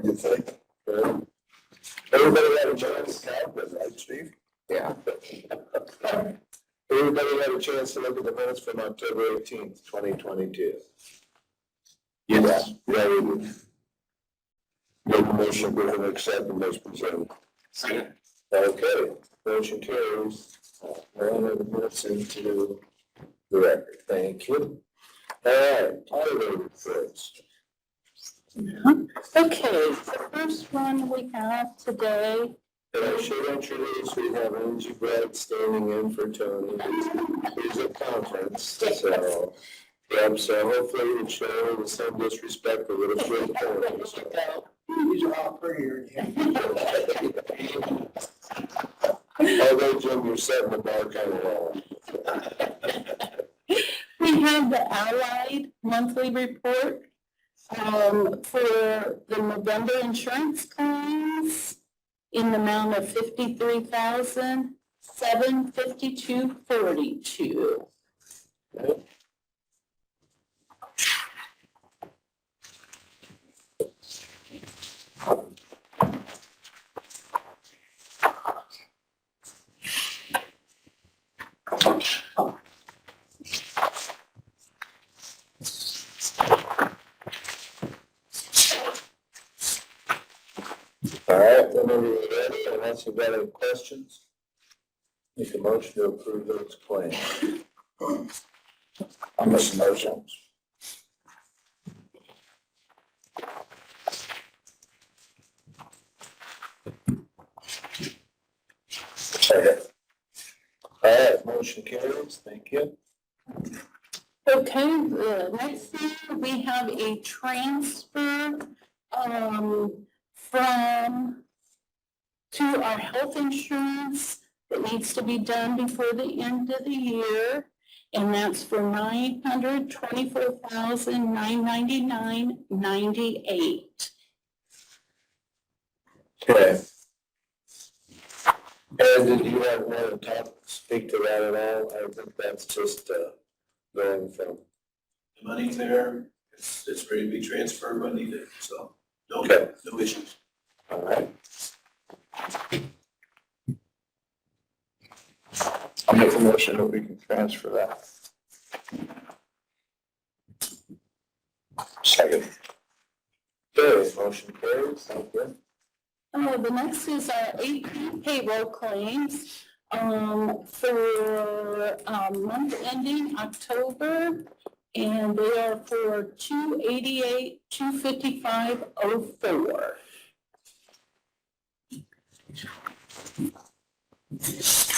You think? Good. Everybody had a chance to count them, right, Steve? Yeah. Everybody had a chance to look at the minutes from October 18th, 2022. Yes. Yeah, we did. Make a motion to accept them as presented. Second. Okay, motion carries. We're on the minutes into the record. Thank you. All right, auditor first. Okay, the first one we have today. And I should introduce, we have Angie Brett standing in for Tony. He's at conference, so, so hopefully we'll show with some disrespect a little bit. These are all prettier. Although Jim, you're setting the bar kind of low. We have the Allied monthly report for the November insurance claims in the amount of $53,752.42. All right, whenever you're ready, unless you've got any questions, make a motion to approve those claims. I'll make a motion. Second. All right, motion carries. Thank you. Okay, the next thing, we have a transfer from to our health insurance that needs to be done before the end of the year. And that's for $924,999.98. Okay. And did you want to speak to that at all? I think that's just going from. The money's there, it's ready to be transferred, money there, so no, Okay. no issues. All right. I'll make a motion that we can transfer that. Second. Okay, motion carries. Thank you. The next is our AP payroll claims for month ending October, and they are for $288,255.04.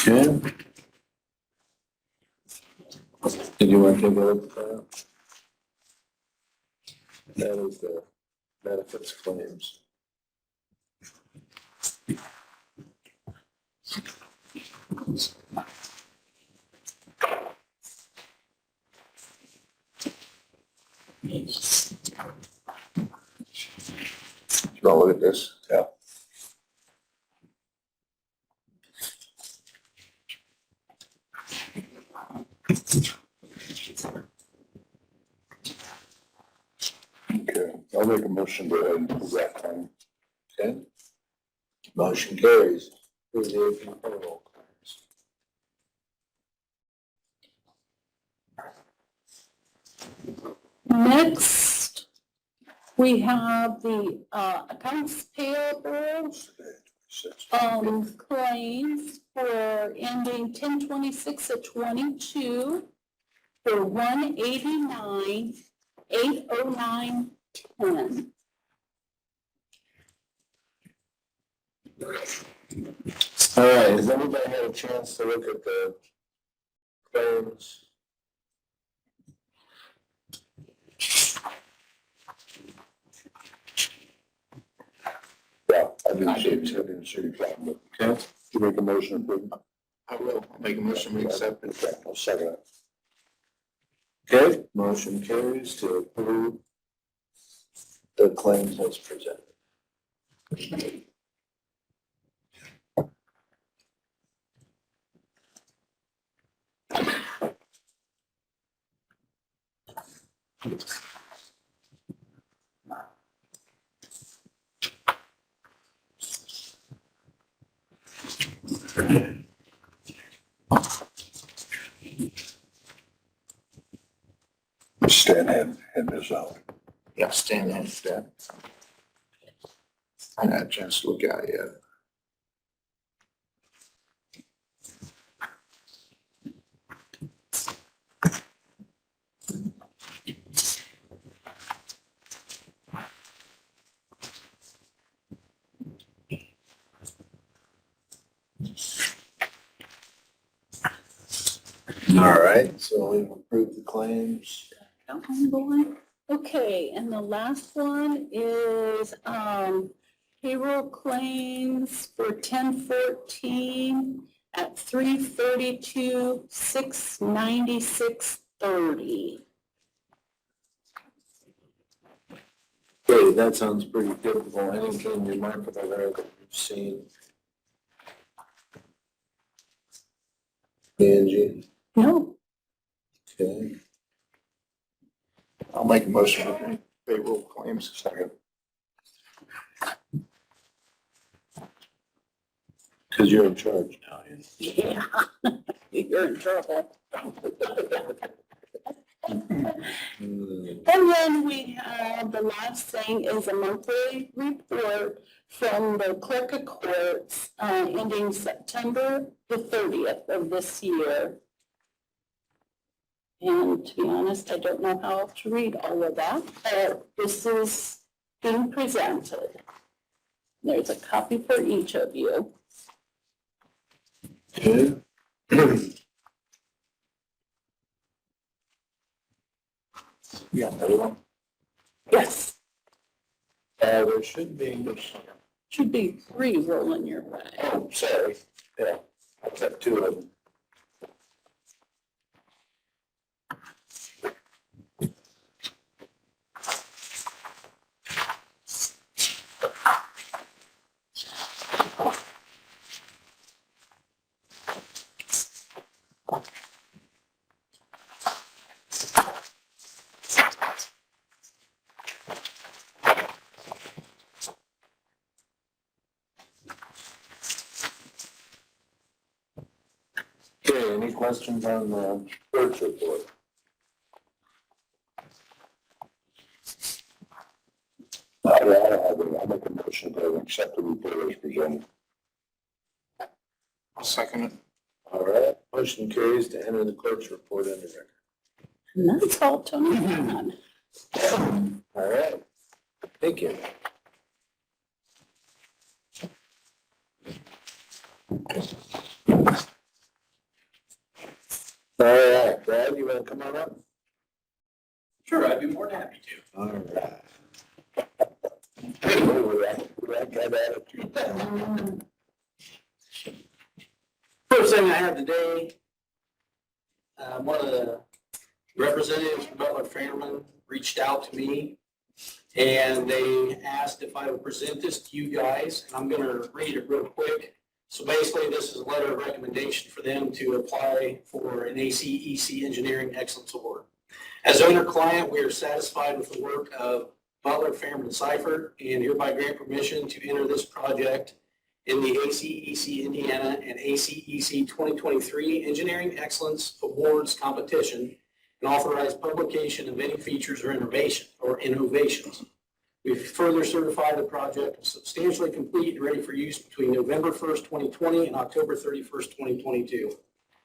Okay. Did you want to take a look at that? That is the benefits claims. You want to look at this? Yeah. Okay, I'll make a motion to approve that claim. Okay. Motion carries. Approve the AP payroll claims. Next, we have the accounts payable claims for ending 10/26/22 for $189,809.10. All right, has everybody had a chance to look at the claims? Yeah, I didn't see the problem. Okay, you make a motion to approve. I will make a motion to accept it. Okay, I'll second it. Okay, motion carries to approve the claims as presented. Stan had this out. Yeah, Stan has that. I had a chance to look at it yet. All right, so we've approved the claims. Okay, and the last one is, payroll claims for 10/14 at 332, 696.30. Okay, that sounds pretty typical. Anything remarkable there that you've seen? Angie, No, okay. I'll make a motion to pay payroll claims. Second. Because you're in charge now. yeah, you're in trouble. And then we have, the last thing is a monthly report from the clerk of courts, ending September the 30th of this year. And to be honest, I don't know how to read all of that, but this is being presented. There's a copy for each of you. Okay. Yeah, everyone. Yes, There should be, should be 3 rolling your way. oh, sorry, yeah, I got 2 of them. Okay, any questions on the clerk's report? I'll make a motion to accept the report as presented. I'll second it. All right, motion carries to enter the clerk's report into record. And that's all Tony had. All right, thank you. All right, Brad, you want to come on up? Sure, I'd be more than happy to. All right. First thing I have today, one of the representatives from Butler Fairman reached out to me and they asked if I would present this to you guys, and I'm going to read it real quick. So basically, this is a letter of recommendation for them to apply for an ACEC Engineering Excellence Award. As owner-client, we are satisfied with the work of Butler Fairman Seifert and hereby grant permission to enter this project in the ACEC Indiana and ACEC 2023 Engineering Excellence Awards competition and authorize publication of any features or innovations. We've further certified the project as substantially complete and ready for use between November 1st, 2020 and October 31st, 2022.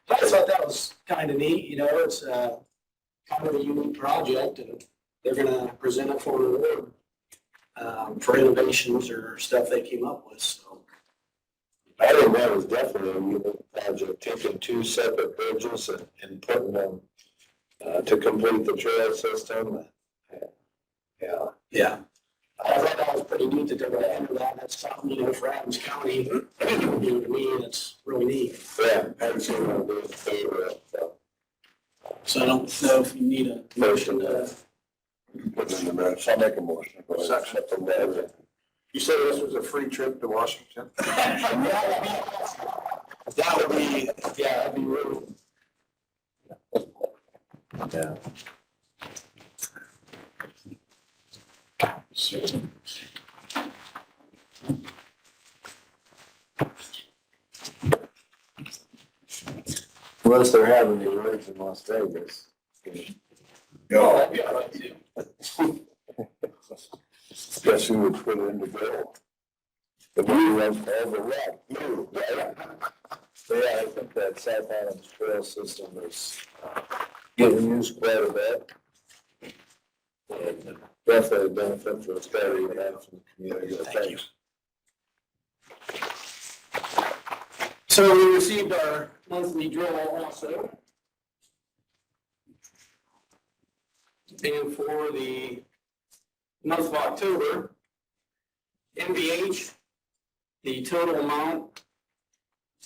So I thought that was kind of neat. You know, it's kind of a unique project, and they're going to present it for an award for innovations or stuff they came up with. So I think that was definitely a unique project, taking 2 separate bridges and putting them to complete the trail system. Yeah. yeah, I thought that was pretty neat that they're going to enter that. That's something, you know, for Adams County, you know, to me, that's really neat. Yeah, I'd say one of those favorite. So I don't know if you need a motion to. Put it in the minutes. I'll make a motion. Accept the letter. You said this was a free trip to Washington? That would be, yeah, that'd be really. Yeah. Unless they're having the awards in Las Vegas. Oh, that'd be all right too. Guess who would put it into bill? The one who has all the rock, you, right? Yeah, I think that South Island trail system is getting used quite a bit. And definitely a benefit for us that we have from the community. Thank you. So we received our monthly drill also. And for the month of October, MVH, the total amount,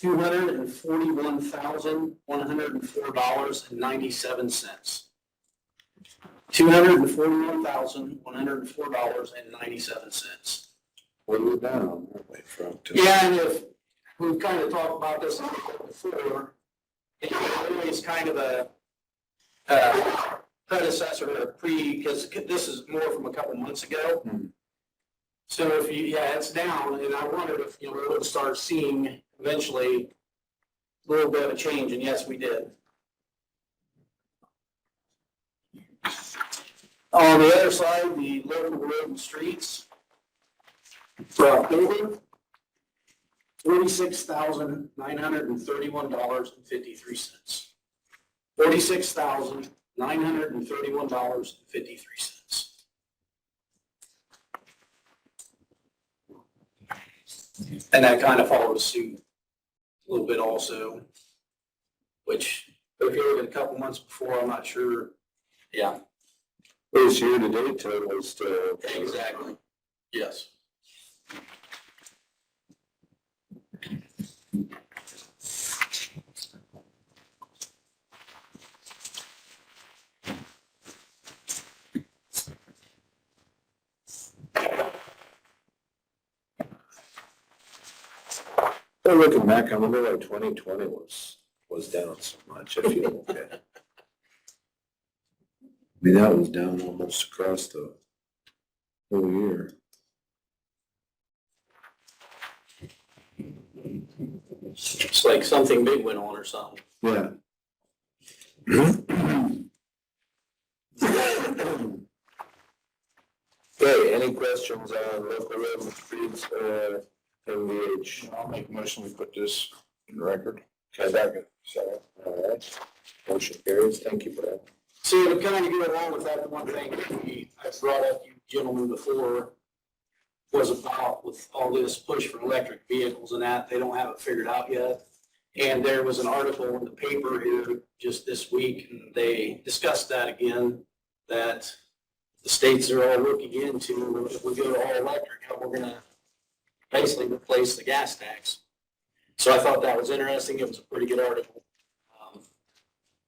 $241,104.97. $241,104.97. We're down, aren't we, from? Yeah, and if, we've kind of talked about this before, it's always kind of a predecessor or because this is more from a couple months ago. So if you, yeah, it's down, and I wondered if, we would start seeing eventually a little bit of a change, and yes, we did. On the other side, the local road and streets for October, $46,931.53. $46,931.53. And that kind of follows suit a little bit also, which if you look at a couple months before, I'm not sure. Yeah, This year-to-date total is still. exactly. Yes. So looking back, I wonder why 2020 was down so much, if you look at it. I mean, that was down almost across the whole year. It's like something big went on or something. Yeah. Okay, any questions on local road and streets or MVH? I'll make a motion to put this in record. Second. All right. Motion carries. Thank you, Brad. So to kind of go along with that, the one thing I brought up to you gentlemen before was about with all this push for electric vehicles and that, they don't have it figured out yet. And there was an article in the paper here just this week, and they discussed that again, that the states are all looking into, if we go to all electric, how we're gonna basically replace the gas tax. So I thought that was interesting. It was a pretty good article.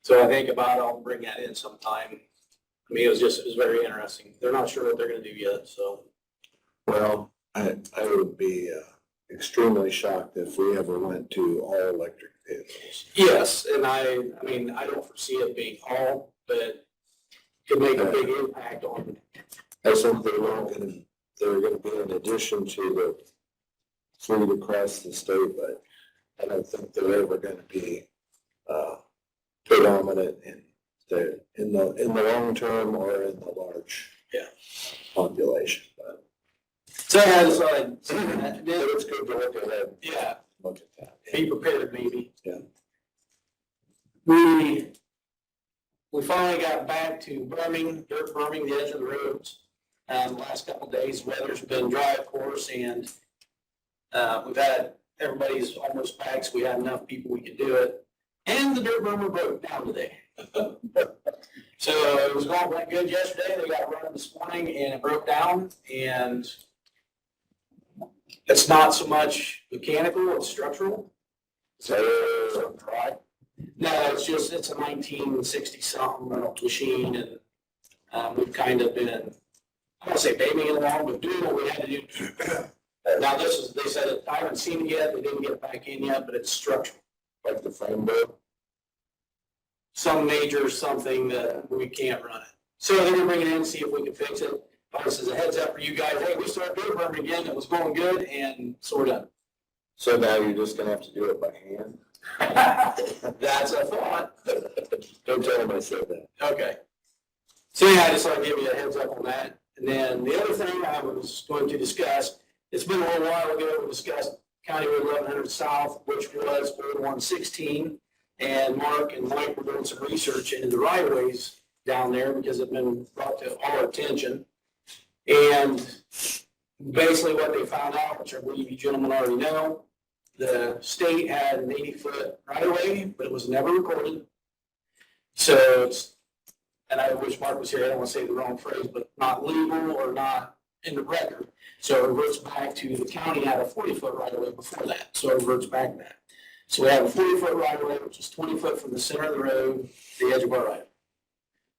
So I think about it, I'll bring that in sometime. I mean, it was very interesting. They're not sure what they're gonna do yet, so. Well, I would be extremely shocked if we ever went to all electric vehicles. Yes, and I mean, I don't foresee it being all, but it could make a big impact on. I think they're gonna be in addition to the fleet across the state, but I don't think they're ever gonna be predominant in the long term or in the large population. But So I decided, But it's good to look ahead. yeah, look at that. be prepared maybe. Yeah. We finally got back to dirt burning the edge of the roads. The last couple of days, weather's been dry, of course, and we've had, everybody's almost back, so we had enough people we could do it. And the dirt burner broke down today. So it was going went good yesterday. They got running this morning and it broke down, and it's not so much mechanical, it's structural. So, right? No, it's a 1960 something machine, and we've kind of been, I don't say babying it along, but doing what we had to do. Now they said, I haven't seen it yet, they didn't get it back in yet, but it's structural. Like the frame bill? Some major something that we can't run it. So they're gonna bring it in and see if we can fix it. But this is a heads up for you guys, hey, we started dirt burning again, it was going good, and sort of. So now you're just gonna have to do it by hand? That's a thought. Don't tell him I said that. Okay. So yeah, I just want to give you a heads up on that. And then the other thing I was going to discuss, it's been a little while ago, we discussed County Road 1100 South, which was Old 116. And Mark and Mike were doing some research into the right of ways down there because it's been brought to our attention. And basically what they found out, which I believe you gentlemen already know, the state had an 80-foot right of way, but it was never recorded. So it's, and I wish Mark was here, I don't want to say the wrong phrase, but not legal or not in the record. So it reverts back to the county had a 40-foot right of way before that. So it reverts back to that. So we have a 40-foot right of way, which is 20 foot from the center of the road, to the edge of our right of way.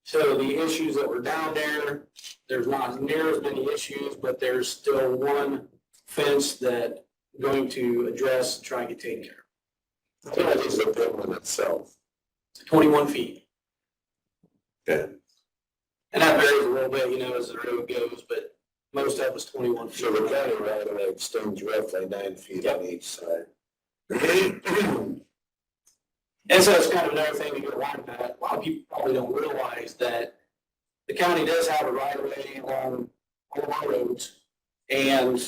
So the issues that were down there, there's not near as many issues, but there's still one fence that I'm going to address and try and get taken care of. What is the building itself? 21 feet. Okay. And that varies a little bit, you know, as the road goes, but most of it was 21 feet. So the county right of way extends roughly 9 feet on each side. And so it's kind of another thing to get around that. A lot of people probably don't realize that the county does have a right of way along all of our roads. And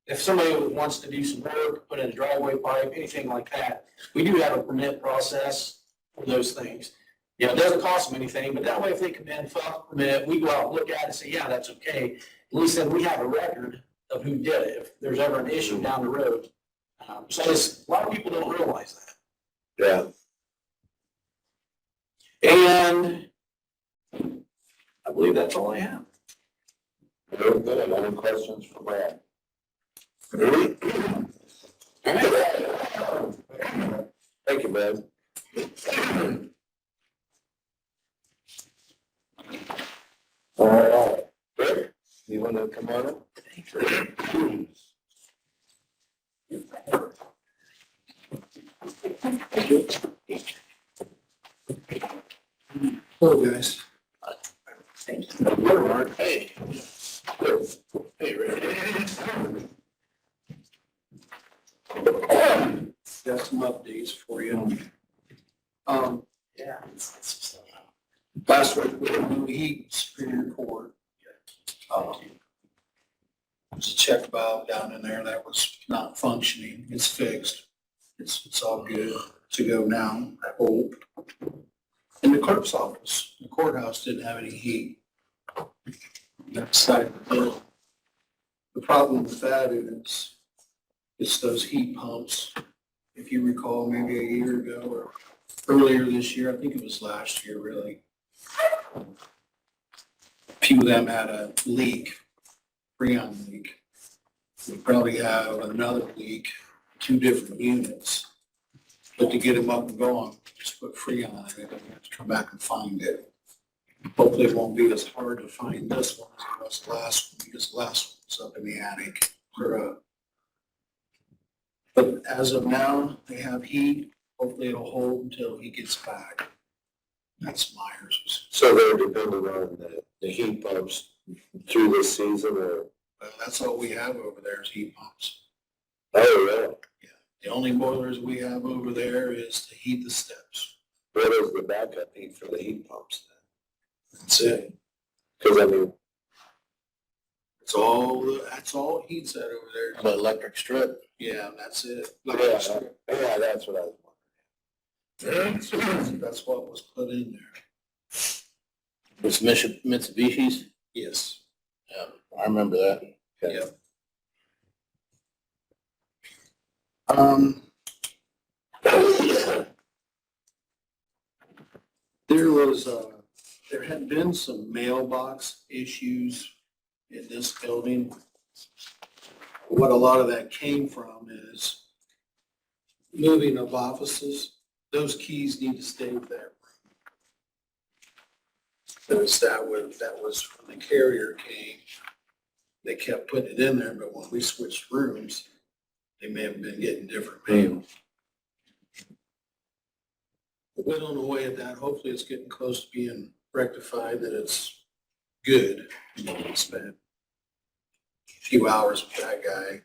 if somebody wants to do some work, put in a driveway pipe, anything like that, we do have a permit process for those things. You know, it doesn't cost them anything, but that way if they come in, file a permit, we go out and look at it and say, yeah, that's okay. At least then we have a record of who did it, if there's ever an issue down the road. So a lot of people don't realize that. Yeah. And I believe that's all I have. Very good. Any questions for Brad? All right. Thank you, Brad. All right. Rick, you want to come on up? Hello, guys. Mark. Hey. Hey, Rick. Got some updates for you. Yeah. Last week, we had a new heat in Superior Court. There's a check valve down in there that was not functioning. It's fixed. It's all good to go now, I hope. In the clerk's office, the courthouse didn't have any heat. That side of the building. The problem with that is, it's those heat pumps. If you recall, maybe a year ago or earlier this year, I think it was last year, really. A few of them had a leak, Freon leak. We probably have another leak, 2 different units. But to get them up and going, just put Freon in it, and you have to come back and find it. Hopefully it won't be as hard to find this one as it was the last one, because the last one was up in the attic. But as of now, they have heat. Hopefully it'll hold until he gets back. That's Myers. So they're dependent on the heat pumps through this season, or? But that's all we have over there is heat pumps. Oh, really? The only boilers we have over there is to heat the steps. What is the backup heat for the heat pumps That's it. then? Because I mean, That's all heat's at over there. The electric strip. Yeah, that's it. yeah, that's what I was wondering. That's what was put in there. It's Mitsubishi's. Yes. Yeah, I remember that. Okay. Yep. There had been some mailbox issues in this building. What a lot of that came from is moving of offices. Those keys need to stay there. That was when the carrier came. They kept putting it in there, but when we switched rooms, they may have been getting different mail. We're on the way at that. Hopefully it's getting close to being rectified, that it's good. Spent a few hours with that guy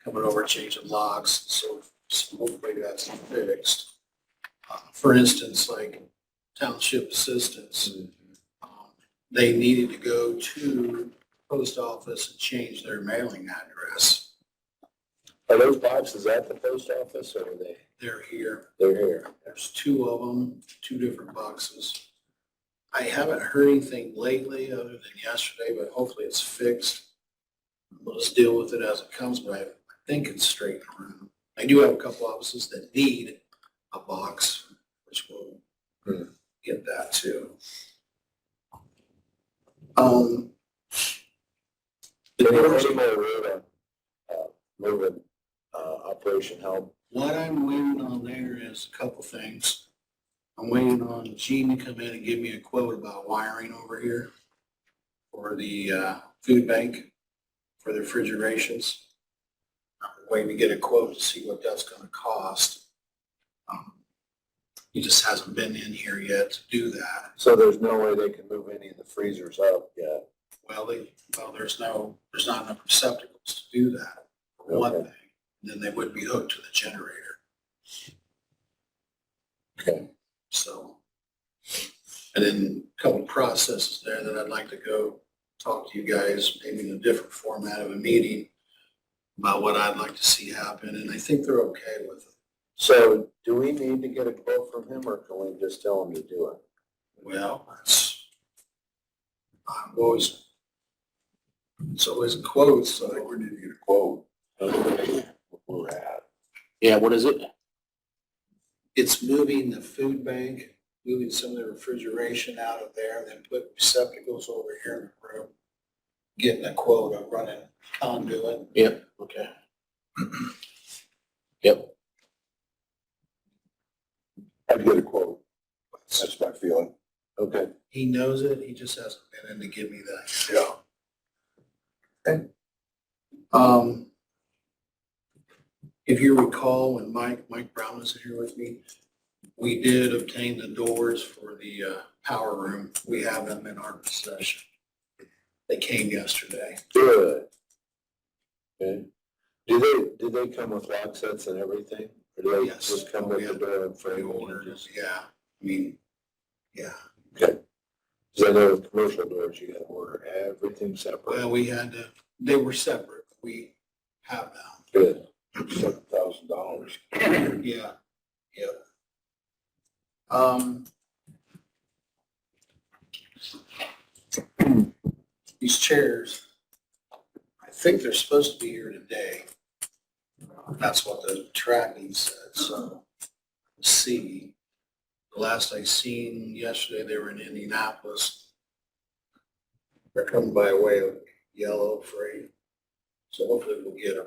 coming over, changing locks and so So hopefully that's fixed. For instance, like township assistants, they needed to go to post office and change their mailing address. Are those boxes at the post office or are they, They're here. they're here? There's two of them, two different boxes. I haven't heard anything lately other than yesterday, but hopefully it's fixed. We'll just deal with it as it comes, but I think it's straight around. I do have a couple offices that need a box, which we'll get that too. Any more road on, moving, Operation Help? What I'm waiting on there is a couple things. I'm waiting on Gene to come in and give me a quote about wiring over here for the food bank for the refrigerations. I'm waiting to get a quote to see what that's gonna cost. He just hasn't been in here yet to do that. So there's no way they can move any of the freezers up yet? Well, there's not enough receptacles to do that, for one Okay. thing. Then they would be hooked to the generator. Okay. So, and then a couple of processes there that I'd like to go talk to you guys, maybe in a different format of a meeting about what I'd like to see happen, and I think they're okay with it. So do we need to get a quote from him or can we just tell him to do it? Well, it's always quotes, so I think we need to get a quote. Where we're at. Yeah, what is it? It's moving the food bank, moving some of the refrigeration out of there, then put receptacles over here in the room. Getting a quote of running conduit. Yep, okay. Yep. I'd get a quote. That's my feeling. Okay. He knows it, he just hasn't been in to give me that. Yeah. If you recall, when Mike Brown was here with me, we did obtain the doors for the power room. We have them in our possession. They came yesterday. Good. Okay. Did they come with lock sets and everything? Or do they Yes. just come with the door and We frame? ordered them, yeah. I mean, yeah. Okay. Cause I know with commercial doors, you gotta order everything separate. Well, they were separate. We have them. Good. $7,000. Yeah, yeah. These chairs, I think they're supposed to be here today. That's what the tracking said, so we'll see. The last I seen yesterday, they were in Indianapolis. They're coming by way of Yellow Freight, so hopefully we'll get them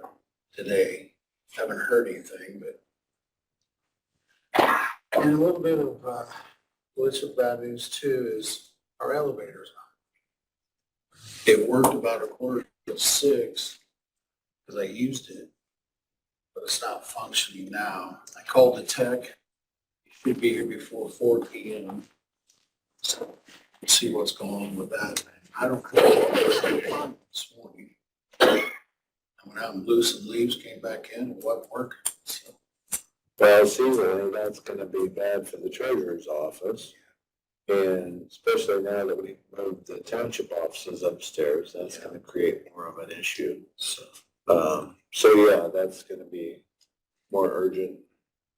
today. Haven't heard anything, but. And a little bit of, what's some bad news too is our elevator's on. It worked about 5:45, because I used it, but it's not functioning now. I called the tech, he should be here before 4 p.m. So, we'll see what's going on with that. I don't know this morning. I went out and blew some leaves, came back in, it wasn't working, so. Well, seasonally, that's gonna be bad for the treasurer's office. And especially now that we moved the township offices upstairs, that's gonna create more of an issue. So yeah, that's gonna be more urgent.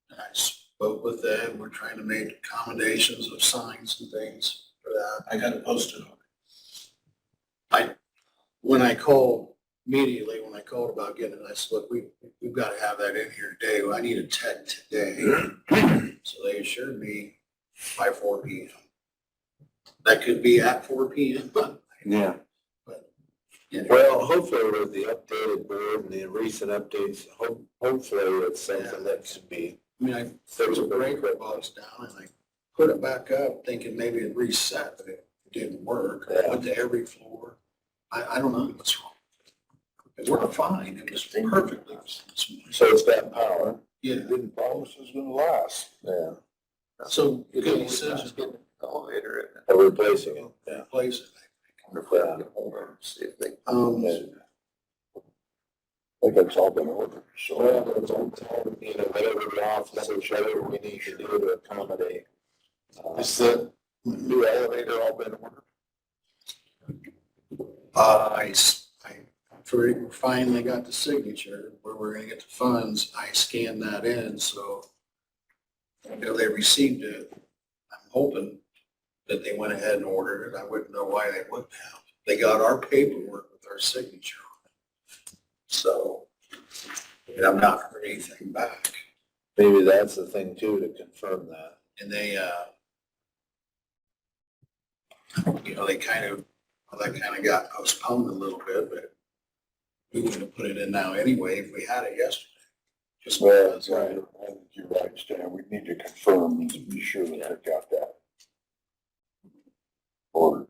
And I spoke with them, we're trying to make accommodations of signs and things for that. I got it posted on. When I called, immediately when I called about getting it, I said, look, we've got to have that in here today. I need a tech today. So they assured me by 4 p.m. That could be at 4 p.m. Yeah. But anyway, Well, hopefully with the updated board and the recent updates, hopefully it's something that can be. I mean, I threw the breaker box down and I put it back up thinking maybe it reset, but it didn't work. I went to every floor. I don't know what's wrong. It worked fine. It was perfectly. So it's got power. Yeah. Didn't promise it was gonna last. Yeah. So good decision. Elevator in it. Or replacing it. Yeah. Replace it. Wonder if we can get over and see if they. Um, think it's all been ordered, so. Well, it's on time, you know, whatever the officers, whatever we need to do to accommodate. Is the new elevator all been ordered? I finally got the signature where we're gonna get the funds. I scanned that in, so I know they received it. I'm hoping that they went ahead and ordered it. I wouldn't know why they wouldn't have. They got our paperwork with our signature on it. So, and I've not heard anything back. Maybe that's the thing too, to confirm that. And they, you know, that kind of got postponed a little bit, but we would have put it in now anyway if we had it yesterday. Just Well, because. right, I think you're right, Stan, we need to confirm and be sure that they got that ordered.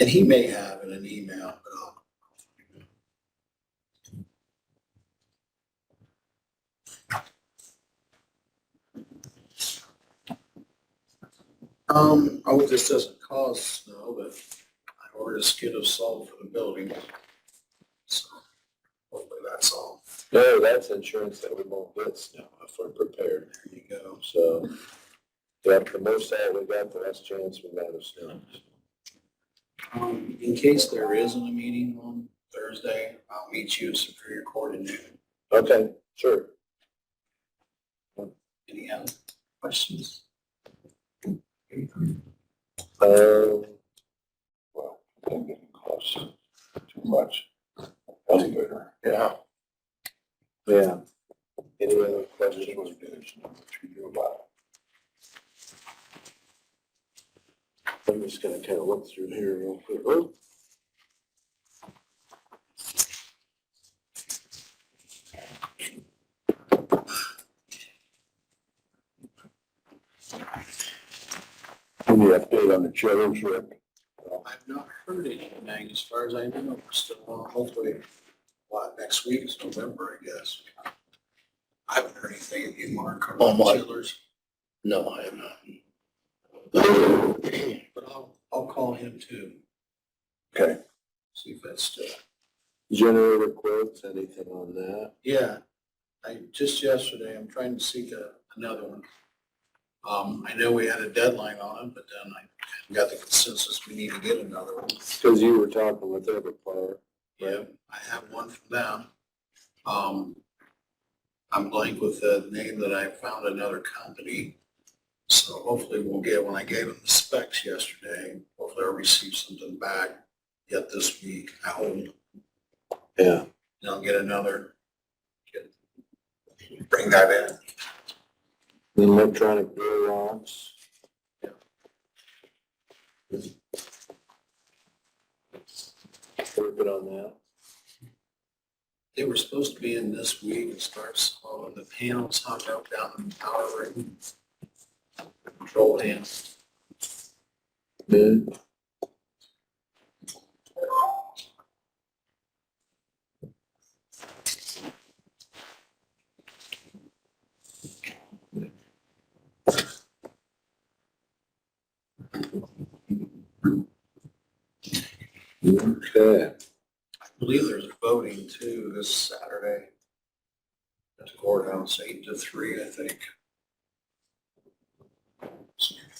And he may have in an email, but oh, this doesn't cost snow, but I ordered a skid of salt for the building. So hopefully that's all. No, that's insurance that we won't get snow if we're prepared. There you go. So, yeah, the most salt we got, the less chance we got of snow. In case there isn't a meeting on Thursday, I'll meet you at Superior Court in noon. Okay, sure. Any other questions? Well, I think it costs too much. Elevator. Yeah. Yeah. Any other That's questions? what it is, what you do about I'm just gonna kind of look through here real quick. Oh. it. Any update on the children's rep? I've not heard anything as far as I know. We're still on, hopefully, next week is November, I guess. I haven't heard anything of you, Mark, Oh, or Mike. Chillers, No, I have not. but I'll call him too, Okay. see if that's still. Generator quotes, anything on that? Yeah, just yesterday, I'm trying to seek another one. I know we had a deadline on it, but then I got the consensus we need to get another one. Because you were talking with Everplayer. Yeah, I have one from them. I'm blank with the name that I found another company. So hopefully we'll get, when I gave them the specs yesterday, hopefully I'll receive something back yet this week. I hope. Yeah. And I'll get another, bring that in. The electronic door locks. Working on that. They were supposed to be in this week and start installing the panels hung up down in the power room. Control hands. Good. Okay. I believe there's voting too this Saturday at the courthouse, 8 to 3, I think.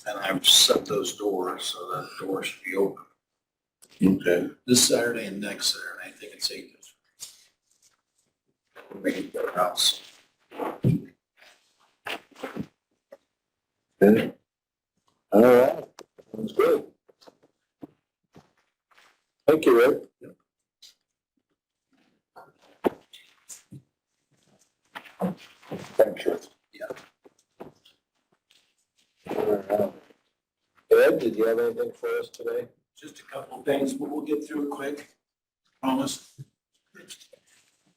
And I've set those doors so that the door should be open. Okay. This Saturday and next Saturday, I think it's 8 to 3. Main courthouse. Okay. All right. Sounds good. Thank you, Rick. Thanks, sure. All right. Ed, did you have anything for us today? Just a couple of things, but we'll get through it quick, promise.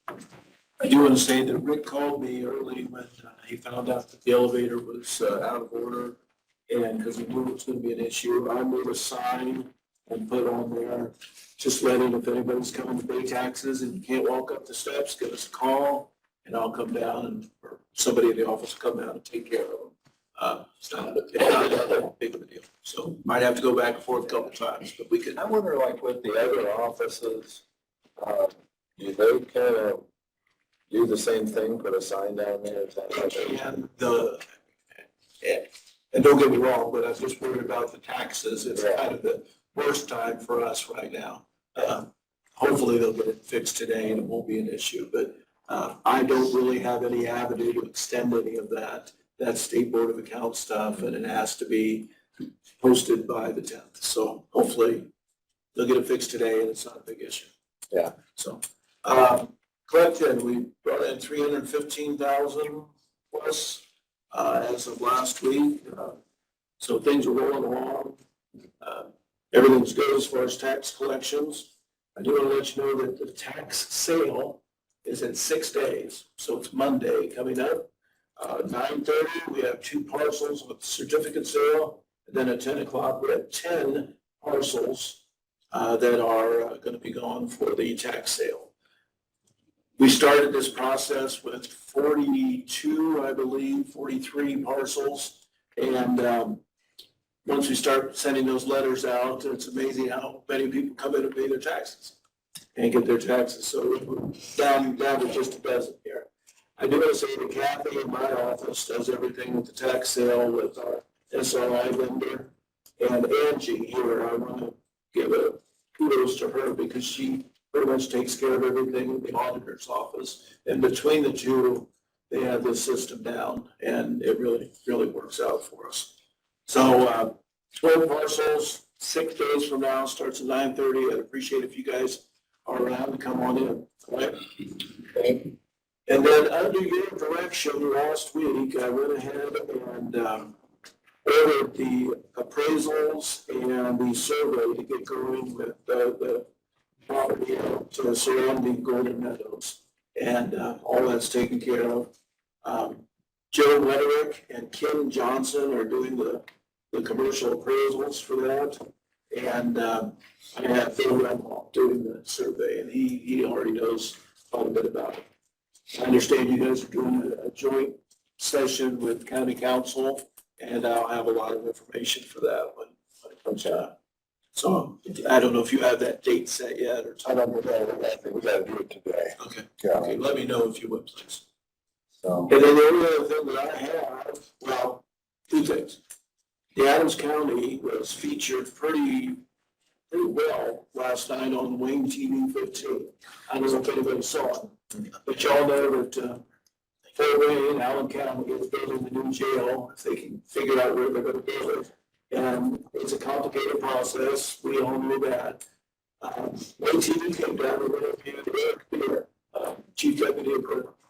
I do want to say that Rick called me early when he found out that the elevator was out of order. And because he knew it was going to be an issue, I made a sign and put on there, just letting, if anybody's coming to pay taxes and you can't walk up the steps, give us a call and I'll come down and, or somebody in the office will come down and take care of them. It's not that big of a deal. So might have to go back and forth a couple times, but we could. I wonder, like with the other offices, do they kind of do the same thing, put a sign down there? Is that how they- And and don't get me wrong, but I'm just worried about the taxes. It's kind of the worst time for us right now. Hopefully they'll get it fixed today and it won't be an issue, but I don't really have any avenue to extend any of that. That's State Board of Accounts stuff, and it has to be posted by the 10th. So hopefully they'll get it fixed today and it's not a big issue. Yeah. So, collected, we brought in 315,000 plus, as of last week. So things are rolling along. Everything's good as far as tax collections. I do want to let you know that the tax sale is in 6 days. So it's Monday coming up. 9:30, we have 2 parcels with certificate sale. And then at 10 o'clock, we have 10 parcels that are going to be gone for the tax sale. We started this process with 42, I believe, 43 parcels. And once we start sending those letters out, it's amazing how many people come in and pay their taxes and get their taxes. So we're down to just a dozen here. I do want to say that Kathy in my office does everything with the tax sale with our SRI vendor. And Angie here, I want to give a kudos to her because she pretty much takes care of everything in the auditor's office. And between the two, they have this system down and it really, really works out for us. So 12 parcels, 6 days from now, starts at 9:30. I'd appreciate if you guys are around to come on in. All right? Okay. And then under your direction last week, I went ahead and ordered the appraisals and the survey to get going with the property to the surrounding Golden Meadows. And all that's taken care of. Joe Wederick and Kim Johnson are doing the commercial appraisals for that. And I have Phil Renhoff doing the survey, and he already knows quite a bit about it. I understand you guys are doing a joint session with county council, and I'll have a lot of information for that when it comes out. So I don't know if you have that date set yet or. I don't know, we gotta do it today. Okay, Yeah. okay, let me know if you would, please. So, And then the only other thing that I have, well, 2 things. The Adams County was featured pretty well last night on Wayne TV 15. I don't know if anybody saw it, but y'all know that Fort Wayne, Allen County is building the new jail, if they can figure out where they're gonna build it. And it's a complicated process, we all know that. Wayne TV came down and interviewed Eric Beer, Chief Deputy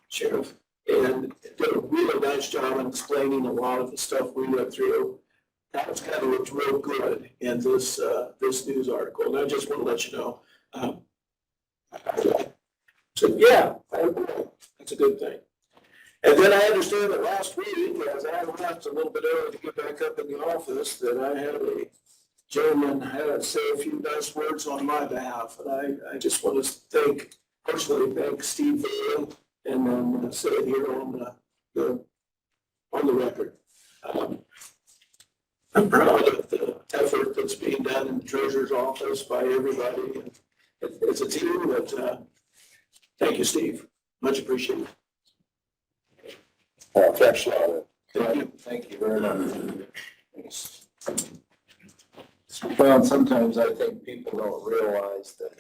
Sheriff, and did a really nice job in explaining a lot of the stuff we went through. That was kind of looked real good in this news article, and I just want to let you know. So yeah, that's a good thing. And then I understand that last week, as I left a little bit early to get back up in the office, that I had a gentleman had to say a few nice words on my behalf, and I just want to personally thank Steve Vail, and then say it here on the record. I'm proud of the effort that's being done in the treasurer's office by everybody. And it's a team that, thank you, Steve. Much appreciated. Thanks, Sean. thank you very much. Well, and sometimes I think people don't realize that,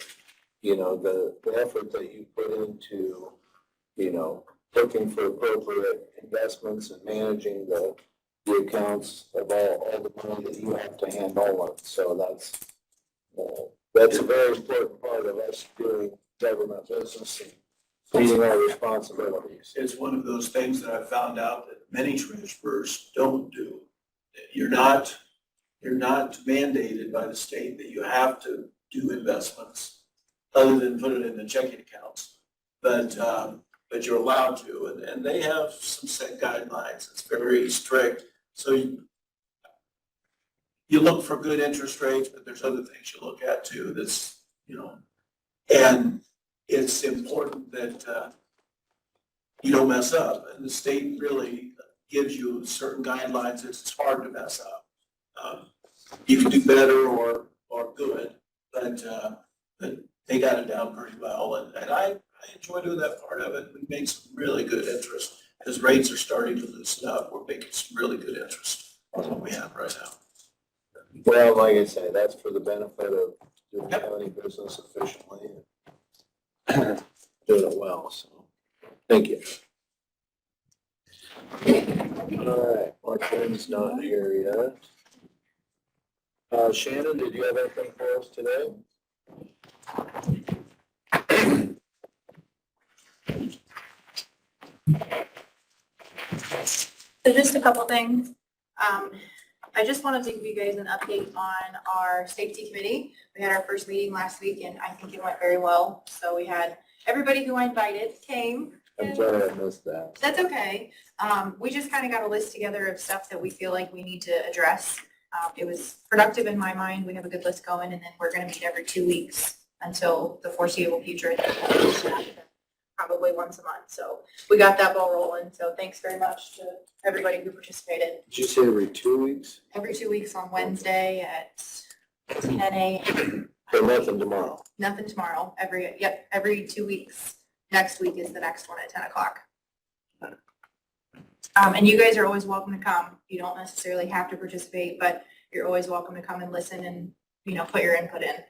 the effort that you put into, looking for appropriate investments and managing the accounts of all the money that you have to handle. And so that's a very important part of us doing government business and meeting our responsibilities. It's one of those things that I found out that many treasurers don't do. You're not mandated by the state that you have to do investments other than put it in the checking accounts. But you're allowed to, and they have some set guidelines. It's very strict. So you look for good interest rates, but there's other things you look at too. That's, and it's important that you don't mess up. And the state really gives you certain guidelines. It's hard to mess up. You can do better or good, but they got it down pretty well, and I enjoy doing that part of it. We made some really good interest. As rates are starting to loosen up, we're making some really good interest on what we have right now. Well, like I say, that's for the benefit of doing county business efficiently and doing it well, so, thank you. All right, Mark Finn's not here yet. Shannon, did you have anything for us today? So just a couple things. I just wanted to give you guys an update on our safety committee. We had our first meeting last week and I think it went very well. So we had everybody who I invited came. I'm sorry I missed that. That's okay. We just kind of got a list together of stuff that we feel like we need to address. It was productive in my mind. We have a good list going and then we're going to meet every 2 weeks until the foreseeable future. Probably once a month. So we got that ball rolling. So thanks very much to everybody who participated. Did you say every 2 weeks? Every 2 weeks on Wednesday at 10 a.m. So nothing tomorrow? Nothing tomorrow. Every 2 weeks. Next week is the next one at 10 o'clock. And you guys are always welcome to come. You don't necessarily have to participate, but you're always welcome to come and listen and, put your input in.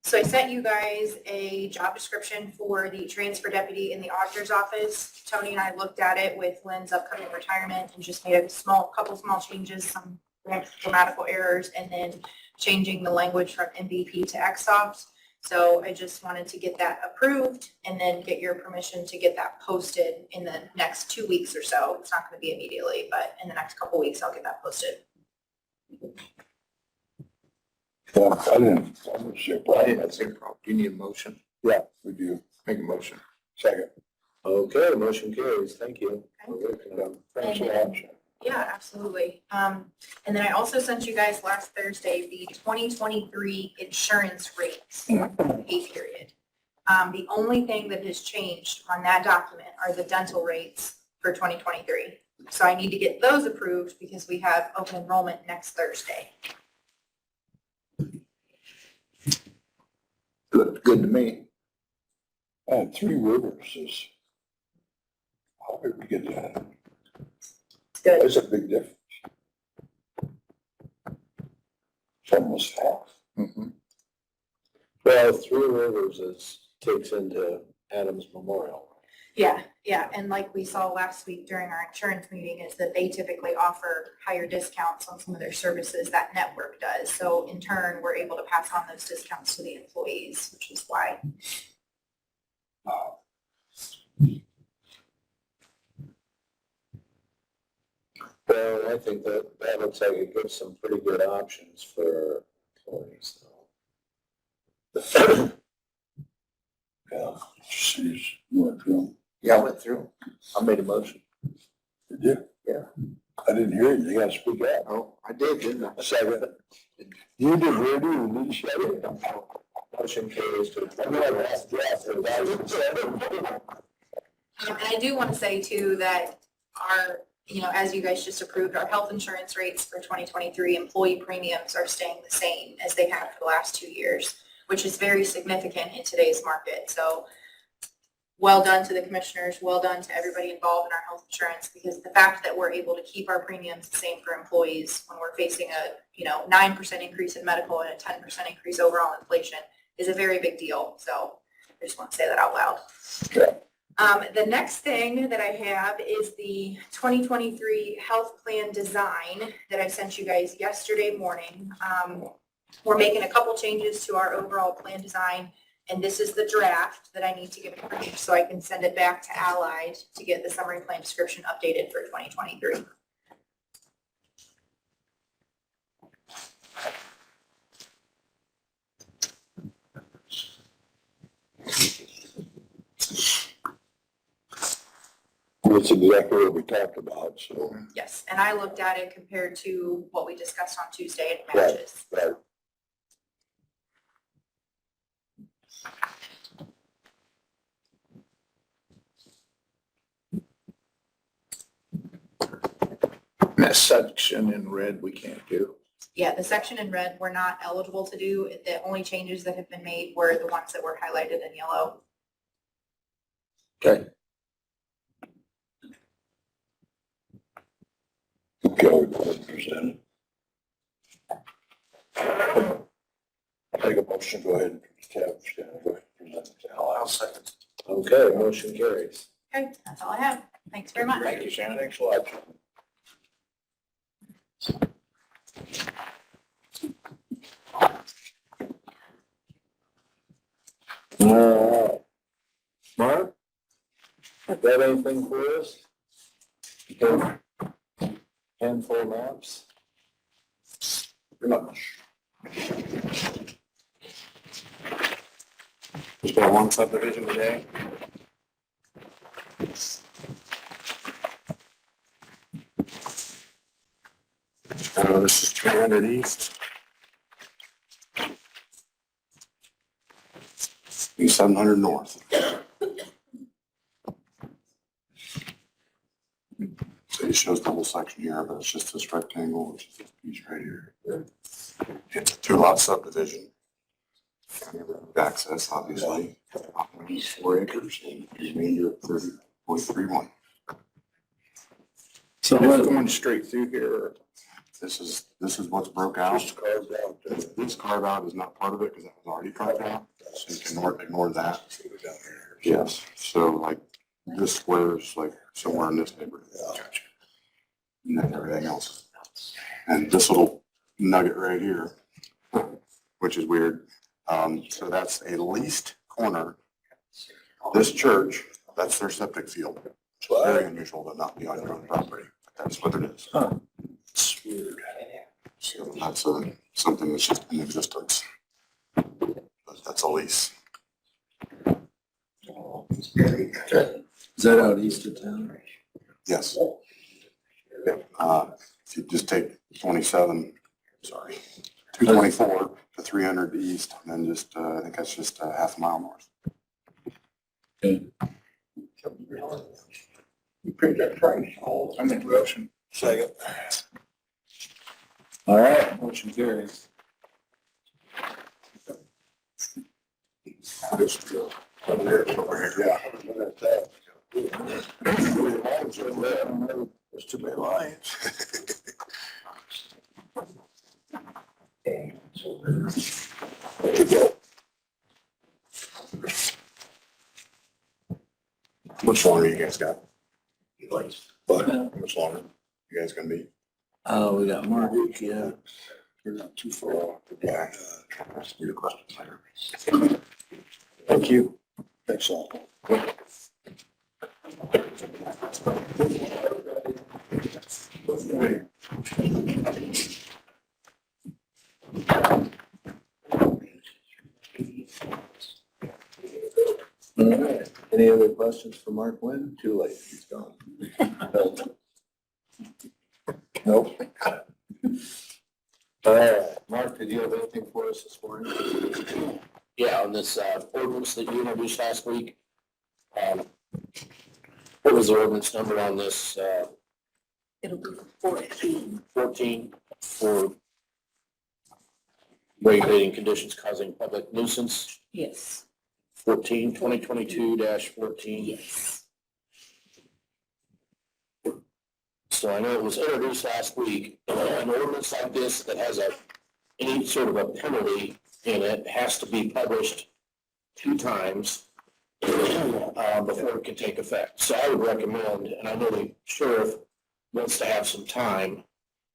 So I sent you guys a job description for the transfer deputy in the auditor's office. Tony and I looked at it with Lynn's upcoming retirement and just made a couple small changes, some grammatical errors, and then changing the language from MVP to XSoft. So I just wanted to get that approved and then get your permission to get that posted in the next 2 weeks or so. It's not going to be immediately, but in the next couple weeks, I'll get that posted. Yeah, I didn't, I'm not sure. That's your problem. Do you need a motion? Yeah, we do. Make a motion. Second. Okay, motion carries. Thank you. Thanks a lot. Yeah, absolutely. And then I also sent you guys last Thursday the 2023 insurance rates pay period. The only thing that has changed on that document are the dental rates for 2023. So I need to get those approved because we have open enrollment next Thursday. Good to me. Three Rivers is, how did we get that? It's good. That's a big difference. It's almost half. Well, Three Rivers takes into Adams Memorial. Yeah. And like we saw last week during our insurance meeting is that they typically offer higher discounts on some of their services that network does. So in turn, we're able to pass on those discounts to the employees, which is why. Well, I think that looks like it gives some pretty good options for employees. Yeah, she's went through. Yeah, I went through. I made a motion. Did you? Yeah. I didn't hear you. You gotta speak up. Oh, I did, didn't I? Second. You did really, you need to shut it. Motion carries to. I'm gonna ask Jeff. And I do want to say too that our, as you guys just approved, our health insurance rates for 2023 employee premiums are staying the same as they have for the last 2 years, which is very significant in today's market. So well done to the commissioners, well done to everybody involved in our health insurance, because the fact that we're able to keep our premiums the same for employees when we're facing a 9% increase in medical and a 10% increase overall inflation is a very big deal. So I just want to say that out loud. Okay. The next thing that I have is the 2023 health plan design that I sent you guys yesterday morning. We're making a couple changes to our overall plan design, and this is the draft that I need to get approved so I can send it back to Allied to get the summary plan description updated for 2023. That's exactly what we talked about, so. Yes, and I looked at it compared to what we discussed on Tuesday. It matches. Right. That section in red we can't do. Yeah, the section in red, we're not eligible to do. The only changes that have been made were the ones that were highlighted in yellow. Okay. Go, present. Take a motion, go ahead and present. I'll second. Okay, motion carries. Okay, that's all I have. Thanks very much. Thank you, Shannon. Thanks a lot. Mark? Got anything for us? Okay. Handful of maps? Pretty much. Just got one subdivision today. This is 300 East. Be 700 north. So it shows the whole section here, but it's just this rectangle, which is this piece right here. It's a 2-lot subdivision. Access, obviously. 4 acres and remainder of 30.31. So we're going straight through here. This is what's broke out. Just carved out. This carve out is not part of it because that was already carved out. So you can ignore that. See what's down here. Yes, so like this square is like somewhere in this neighborhood. Gotcha. And then everything else. And this little nugget right here, which is weird. So that's a leased corner. This church, that's their septic field. It's very unusual to not be on your own property. But that's what it is. It's weird. So that's something that's just in existence. But that's a lease. Is that out east of town? Yes. If you just take 224 to 300 east, and then just, I think that's just a half a mile north. You paid that price. I make a motion. Second. All right, motion carries. Just go over here, yeah. There's too many lines. Much longer you guys got? But Much longer you guys gonna be? We got Mark, yeah. We're not too far off. yeah, Ask you the questions later. thank you. Thanks all. All right, any other questions for Mark Wynn? Too late, he's gone. Nope. All right, Mark, did you have anything for us this morning? Yeah, on this ordinance that you introduced last week. What was the ordinance number on this? It'll be 14. 14 for regulating conditions causing public nuisance. Yes. 2022-14. Yes. So I know it was introduced last week. An ordinance like this that has any sort of a penalty in it has to be published 2 times before it can take effect. So I would recommend, and I know the sheriff wants to have some time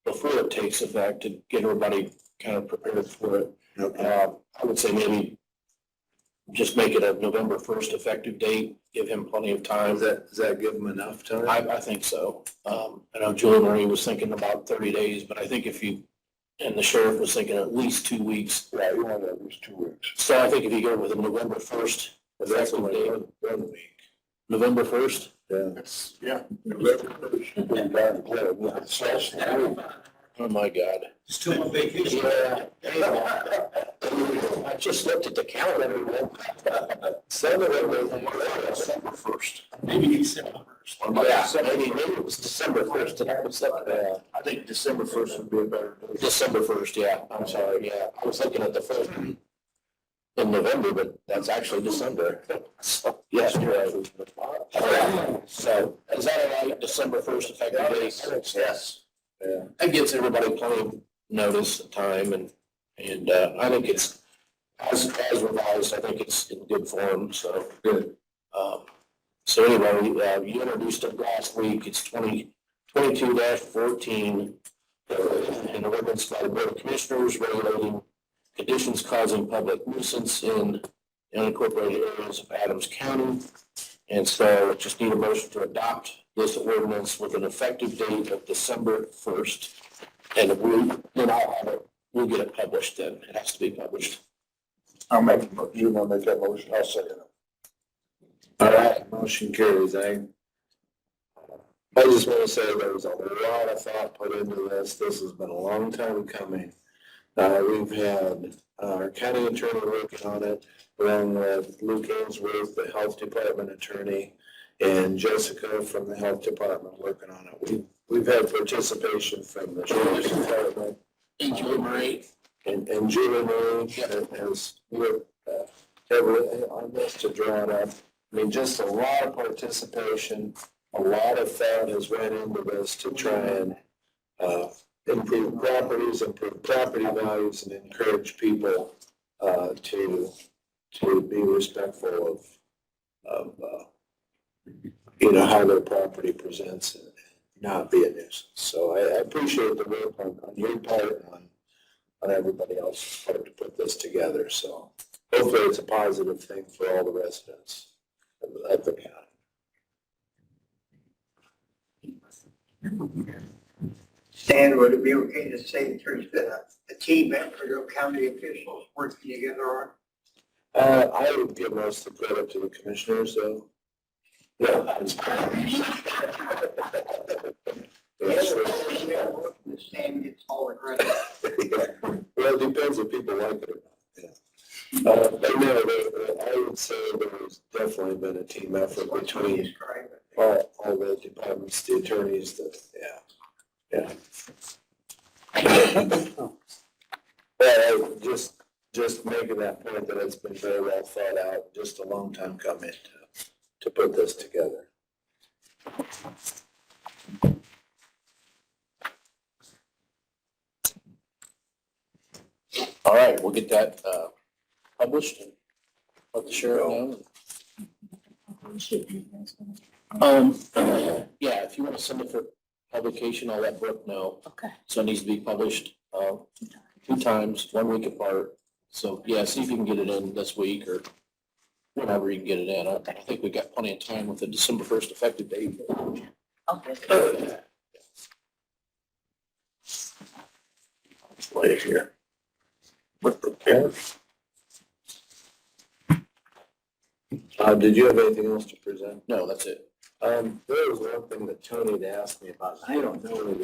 before it takes effect to get everybody kind of prepared for it. I would say maybe just make it a November 1st effective date, give him plenty of time. Does that give him enough time? I think so. I know Julie Marie was thinking about 30 days, but I think and the sheriff was thinking at least 2 weeks. Right, you want at least 2 weeks. So I think if you go with a November 1st That's effective only date, one week. November 1st? Yeah. Yeah. Oh, my God. Still on vacation. Yeah. I just looked at the calendar. December first. Maybe December first. Maybe it was December first. I think December first would be a better. December first, yeah, I'm sorry, yeah. I was looking at the first in November, but that's actually December. So, yes, you're right. So, is that all right, December first effective date? Yes. Yeah. That gives everybody plenty of notice and time and I think it's, as revised, I think it's in good form, so. Good. So anyway, you introduced it last week, it's 2022-14, an ordinance by the Board of Commissioners regulating conditions causing public nuisance in unincorporated areas of Adams County. And so just need a motion to adopt this ordinance with an effective date of December 1st. And we'll get it published then, it has to be published. You want to make that motion? I'll second it. All right, motion carries. I just want to say there was a lot of thought put into this. This has been a long time coming. We've had our county attorney working on it, along with Luke Ainsworth, the health department attorney, and Jessica from the health department working on it. We've had participation from the sheriff's department. And Julie Marie. And Julie Marie has worked heavily on this to draw it up. I mean, just a lot of participation, a lot of thought has went into this to try and improve properties, improve property values, and encourage people to be respectful of how their property presents and not be a nuisance. So I appreciate the work on your part and on everybody else's part to put this together. So hopefully it's a positive thing for all the residents of the county. Stan, would it be okay to say that there's been a team effort of county officials working together on? I would give most of the credit to the commissioners, though. No, it's The Stan gets all the credit. well, it depends if people like it or not. Yeah. But no, I would say there's definitely been a team effort between Describe it. all the departments, the attorneys, yeah. Well, just making that point that it's been very well thought out, just a long time coming to put this together. All right, we'll get that published and let the sheriff know. Yeah, if you want to send it for publication, I'll let Brooke know. Okay. So it needs to be published 2 times, 1 week apart. So yeah, see if you can get it in this week or whenever you can get it in. I think we got plenty of time with the December 1st effective date. Okay. Lay it here. Did you have anything else to present? No, that's it. There was one thing that Tony had asked me about. I don't know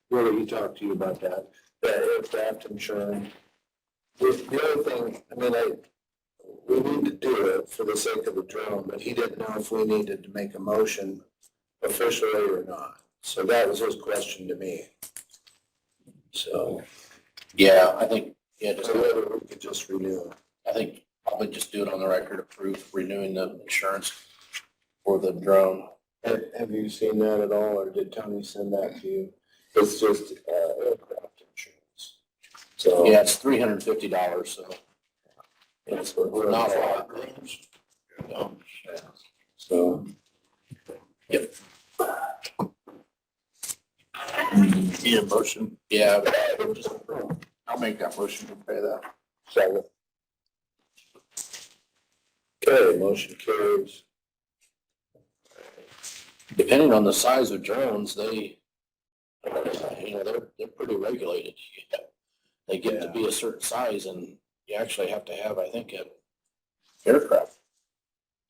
whether he talked to you about that aircraft insurance. The other thing, we need to do it for the sake of the drone, but he didn't know if we needed to make a motion officially or not. So that was his question to me. So, Yeah, I think, just so whether we could just renew it. I think probably just do it on the record, approve renewing the insurance for the drone. Have you seen that at all, or did Tony send that to you? It's just aircraft insurance. So. Yeah, it's $350, so That's what we're. not a lot. No. So. Yep. Need a motion? Yeah, I'll make that motion to pay that. Second. Okay, motion carries. depending on the size of drones, they're pretty regulated. They get to be a certain size and you actually have to have, I think, an aircraft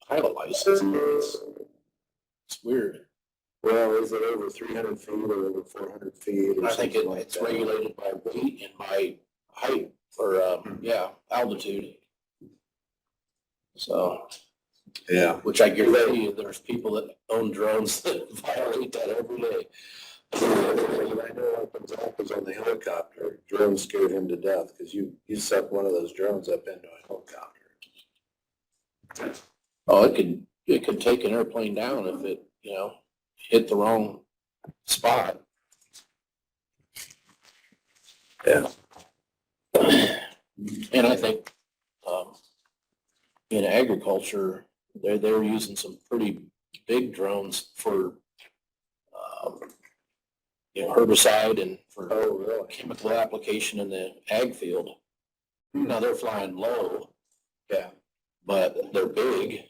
pilot license. It's weird. Well, is it over 300 feet or over 400 feet or I think something like it's that? regulated by weight and by height or, altitude. So, Yeah. which I guarantee you, there's people that own drones that violate that every day. I know up in Zach on the helicopter, drone scared him to death because you suck one of those drones up into a helicopter. Oh, it could take an airplane down if it, hit the wrong spot. Yeah. And I think, in agriculture, they're using some pretty big drones for, herbicide and for chemical application in the ag field. Now, they're flying low. Yeah. But they're big.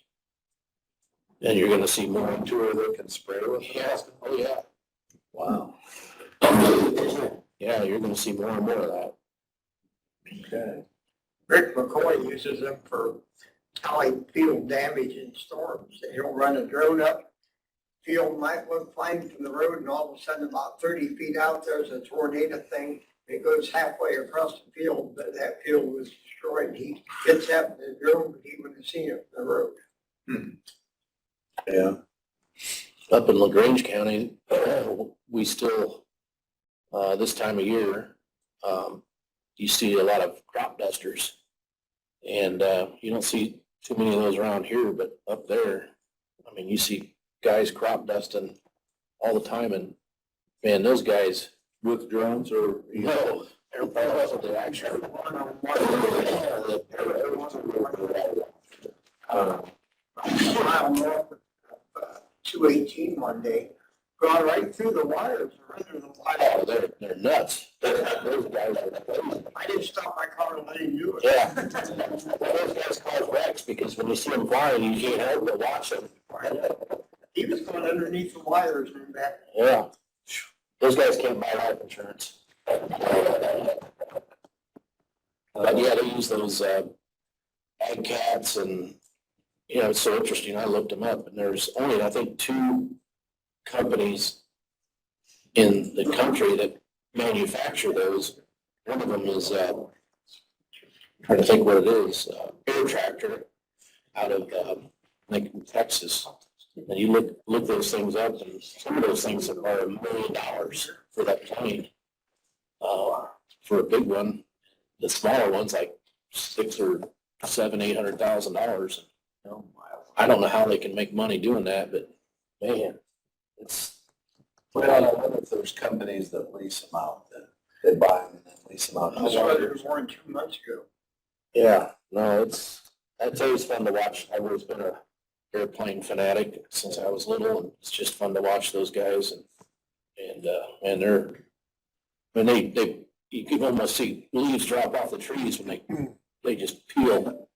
And you're gonna see more. Tour they can spray with it? Yeah, oh, yeah. Wow. Yeah, you're gonna see more and more of that. Okay. Rick McCoy uses them for telling field damage in storms. He'll run a drone up, field might look fine from the road, and all of a sudden about 30 feet out, there's a tornado thing. It goes halfway across the field, but that field was destroyed. He gets out in the drone, but he wouldn't have seen it from the road. Yeah. Up in LaGrange County, we still, this time of year, you see a lot of crop dusters. And, you don't see too many of those around here, but up there, I mean, you see guys crop dusting all the time, and man, those guys. With drones or? No, they're actually. A mile north of 218 one day, gone right through the wires, right through the Oh, wires. they're nuts. Those guys are crazy. I didn't stop my car and let him do it. Yeah. Well, those guys cause wrecks because when you see them flying, you can't help but watch them. He was going underneath the wires and back. Yeah. Those guys can't buy life insurance. But yeah, they use those, ag cats and, it's so interesting. I looked them up and there's only, I think, 2 companies in the country that manufacture those. One of them is, trying to think what it is, Air Tractor out of, I think, Texas. And you look those things up, and some of those things are $1 million for that plane. For a big one, the smaller one's like $600,000 or $700,000, $800,000. I don't know how they can make money doing that, but man, it's. Well, I wonder if there's companies that lease them out, that they buy them and then lease them out. I saw there was one 2 months ago. Yeah, no, I'd say it's fun to watch. I've always been a airplane fanatic since I was little, and it's just fun to watch those guys and you can almost see leaves drop off the trees when they just peel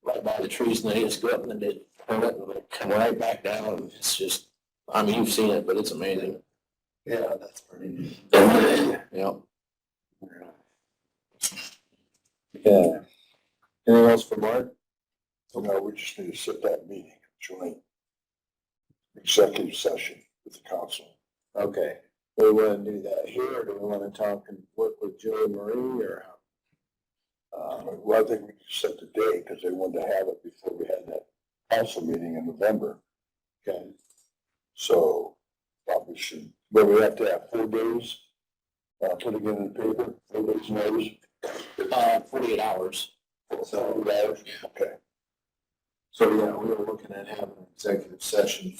right by the trees, and they just go up and then they turn it and they come right back down, and it's just, I mean, you've seen it, but it's amazing. Yeah, that's pretty neat. Yeah. Yeah. Anything else for Mark? No, we just need to set that meeting, joint executive session with the council. Okay. Do we want to do that here, or do we want to talk and work with Joe and Marie, or how? Well, I think we should set the date because they wanted to have it before we had that council meeting in November. Okay. So probably should, but we have to have 4 days, put it in the paper, 4 days notice. 48 hours. So, okay. So, yeah, we were looking at having an executive session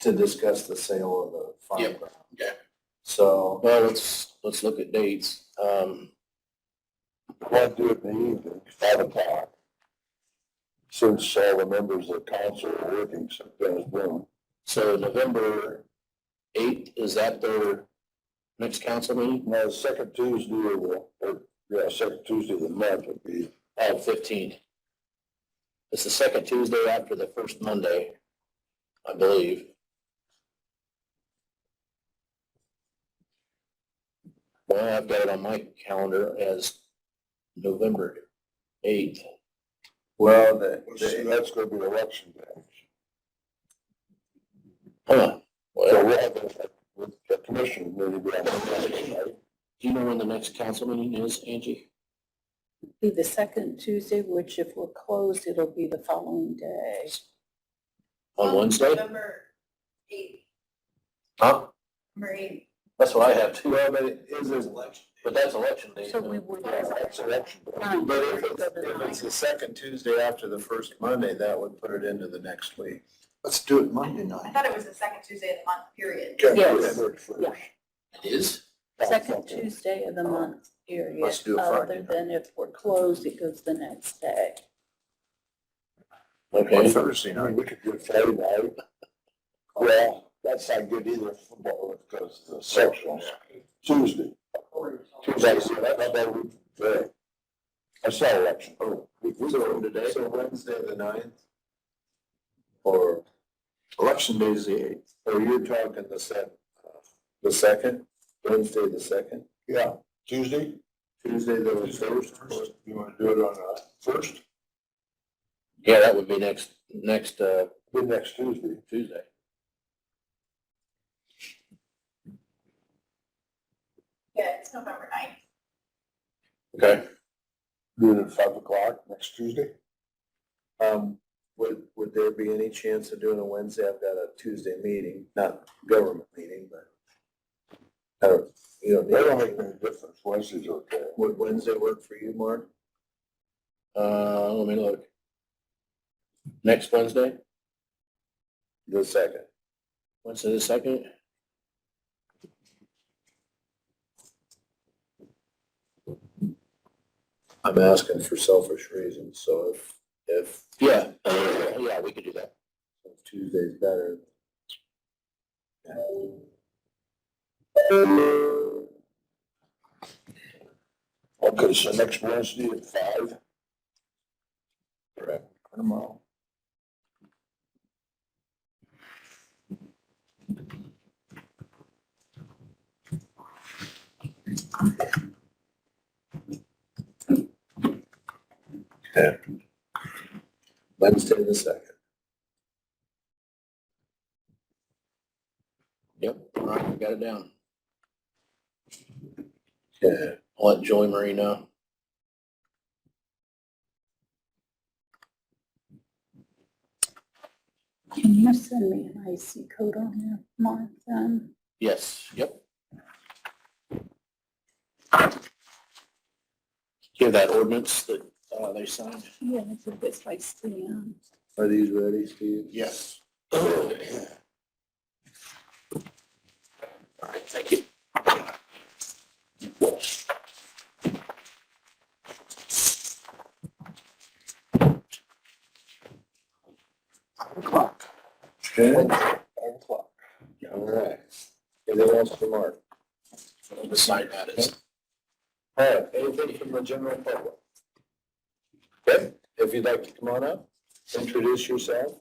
to discuss the sale of the farm Yep. ground. Okay. So, Well, let's look at dates. Why do it in the evening, 5 o'clock? Since all the members of the council are working, except Dennis Bloom. So November 8th, is that their next council meeting? Now, second Tuesday second Tuesday of the month would be, 15th. It's the second Tuesday after the first Monday, I believe. Well, I've got it on my calendar as November 8th. well, that's gonna be election day. Huh. So Well, we'll have the commission meeting be on Monday, right? do you know when the next council meeting is, Angie? Be the second Tuesday, which if we're closed, it'll be the following day. On Wednesday? November 8th. Huh? November 8th. That's what I have too. Well, but it is Election. But that's election day. So we would. That's election. But if it's the second Tuesday after the first Monday, that would put it into the next week. Let's do it Monday I night. thought it was the second Tuesday of the month, period. Yes. Yeah. It is? Second Tuesday of the month, period. Let's do it Friday Other night. than if we're closed, it goes the next day. Or Okay. Thursday night. We could do it Friday night. Well, that's not good either for football because of the sectionals. Tuesday. Tuesday, so that would be fair. I saw election. Oh, so Wednesday the 9th? Or election day is the 8th? Or you're talking the second, Wednesday the 2nd? Yeah, Tuesday? Tuesday the 1st? You wanna do it on the 1st? Yeah, that would be next Good next Tuesday. Tuesday. Yeah, it's November 9th. Okay. Do it at 5 o'clock next Tuesday? Would there be any chance of doing a Wednesday? I've got a Tuesday meeting, not government meeting, but. I don't make any difference. Wednesday's okay. Would Wednesday work for you, Mark? Let me look. Next Wednesday, The 2nd. Wednesday the 2nd? I'm asking for selfish reasons, so if Yeah, yeah, we could do that. Tuesday's better. Okay, so next Wednesday at 5? Correct. Tomorrow. Okay. Wednesday the 2nd. Yep, all right, we got it down. Okay. I'll let Joy Marie know. Can you send me an IC code on that, Mark, then? Yes, yep. Give that ordinance that they signed. Yeah, it's a bit like Stan. Are these ready, Steve? Yes. All right, thank you. O'clock. Okay. 5 o'clock. All right. Anything else for Mark? The sign that is. All right, anything from the general public? Okay, if you'd like to come on up, introduce yourself.